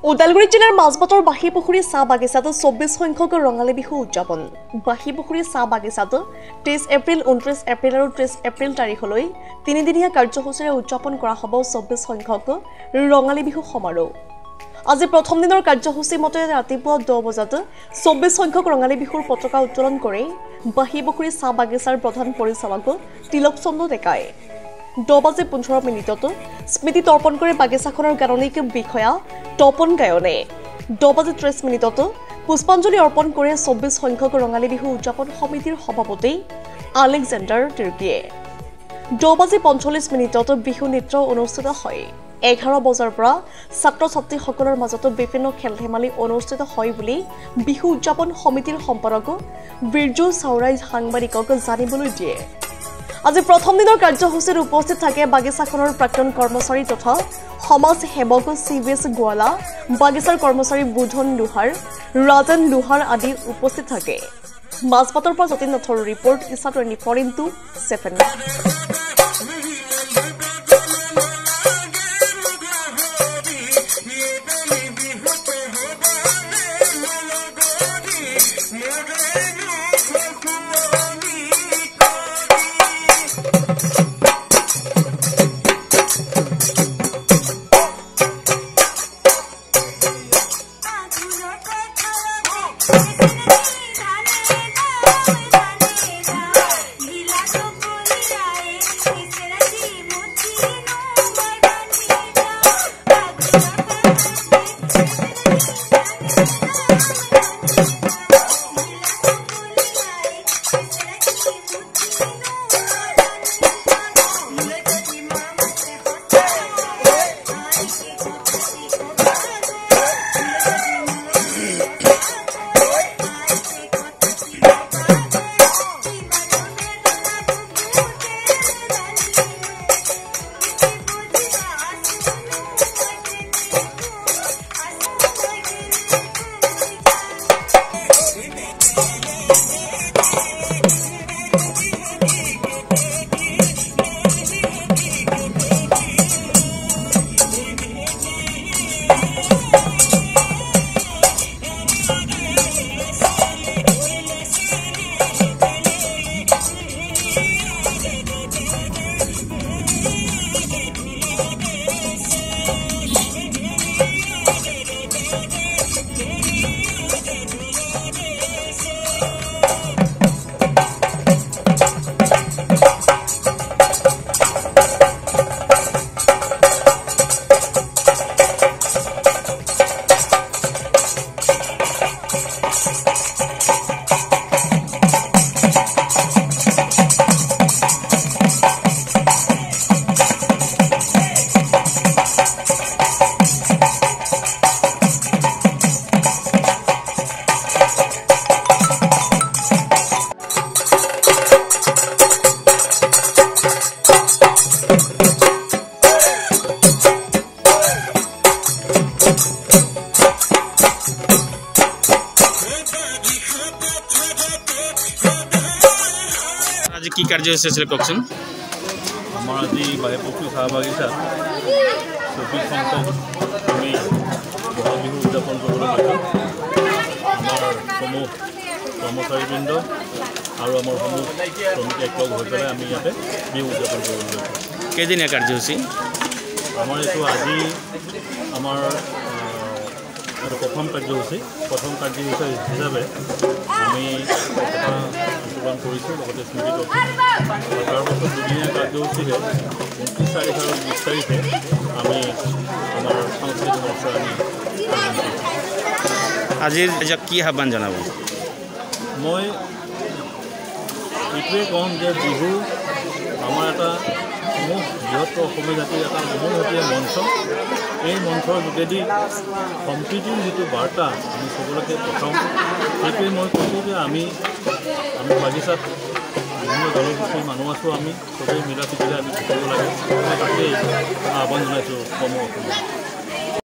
ওদালগুৰি জিলাৰ মাজবাটৰ বাঁহীপুখুৰী চাহ বাগিচাত ২৪ সংখ্যক ৰঙালী বিহু উদযাপন। বাঁহীপুখুৰী চাহ বাগিচাত ২৩ এপ্ৰিল, ২৯ এপ্ৰিল আৰু ৩০ এপ্ৰিল তাৰিখলৈ তিনিদিনীয়া কাৰ্যসূচীৰে উদযাপন কৰা হ'ব ২৪ সংখ্যক ৰঙালী বিহু সমাৰোহ। আজি প্ৰথম দিনৰ কাৰ্যসূচী মতে ৰাতিপুৱা 10 বজাত ২৪ সংখ্যক ৰঙালী বিহুৰ পতাকা উত্তোলন কৰে বাঁহীপুখুৰী চাহ বাগিচাৰ প্ৰধান পৰিচালক তিলক চন্দ্ৰ ডেকাই। 10:15 স্মৃতি তৰ্পণ কৰে বাগিচাখনৰ গাননিক বিষয়া তপন গায়নে। 10:30 পুষ্পাঞ্জলি অৰ্পণ কৰে ২৪ সংখ্যক ৰঙালী বিহু উদযাপন সমিতিৰ সভাপতি আলেকজেণ্ডাৰ তিৰ্কীয়ে। 10:45 বিহু নৃত্য অনুষ্ঠিত হয়। 11 বজাৰ পৰা ছাত্ৰ ছাত্ৰীসকলৰ মাজত বিভিন্ন খেল ধেমালি অনুষ্ঠিত হয় বুলি বিহু উদযাপন সমিতিৰ সম্পাদক বীৰজু চাওৰাই সাংবাদিকক জানিবলৈ দিয়ে। আজি প্ৰথম দিনৰ কাৰ্যসূচীত উপস্থিত থাকে বাগিচাখনৰ প্ৰাক্তন কৰ্মচাৰী তথা সমাজ সেৱক CVS গোৱালা, বাগিচাৰ কৰ্মচাৰী বুধন লোহাৰ, ৰাজেন লোহাৰ আদি উপস্থিত থাকে। মাজবাটৰ পৰা যতীন নাথৰ ৰিপৰ্ট, ইছা 24x7। আজি কি কাৰ্যসূচী আছিল কওকচোন? আমাৰ আজি বাঁহীপুখুৰী চাহ বাগিচাত ২৪ সংখ্যক আমি বহাগ বিহু উদযাপন কৰিবলৈ লৈছোঁ। আমাৰ সমূহ কৰ্মচাৰীবৃন্দ আৰু আমাৰ সমূহ শ্ৰমিক একলগ হৈ পেলাই আমি ইয়াতে বিহু উদযাপন কৰিবলৈ লৈছোঁ। কেইদিনীয়া কাৰ্যসূচী? আমাৰ এইটো আজি আমাৰ প্ৰথম কাৰ্যসূচী হিচাপে আমি উদযাপন কৰিছোঁ, লগতে স্মৃতি তৰ্পণ। তাৰপাছত দুদিনীয়া কাৰ্যসূচীৰে 29 তাৰিখ আৰু 20 তাৰিখে আমি আমাৰ সাংস্কৃতিক মঞ্চ আমি আজিৰ কি আহ্বান জনাব? মই এইটোৱে ক'ম যে বিহু আমাৰ এটা সমূহ বৃহত্তৰ অসমীয়া জাতিৰ এটা মনোমতীয়া মঞ্চ। এই মঞ্চৰ যোগেদি সম্প্ৰীতিৰ যিটো বাৰ্তা আমি সকলোকে পঠাওঁ, সেইটোৱে মই কৈছোঁ যে আমি বাগিচাত বিভিন্ন জনগোষ্ঠীৰ মানুহ আছোঁ, আমি চবেই মিলা প্ৰীতিৰে আমি থাকিব লাগে। তাকেই আহ্বান জনাইছোঁ সমূহ অসমত।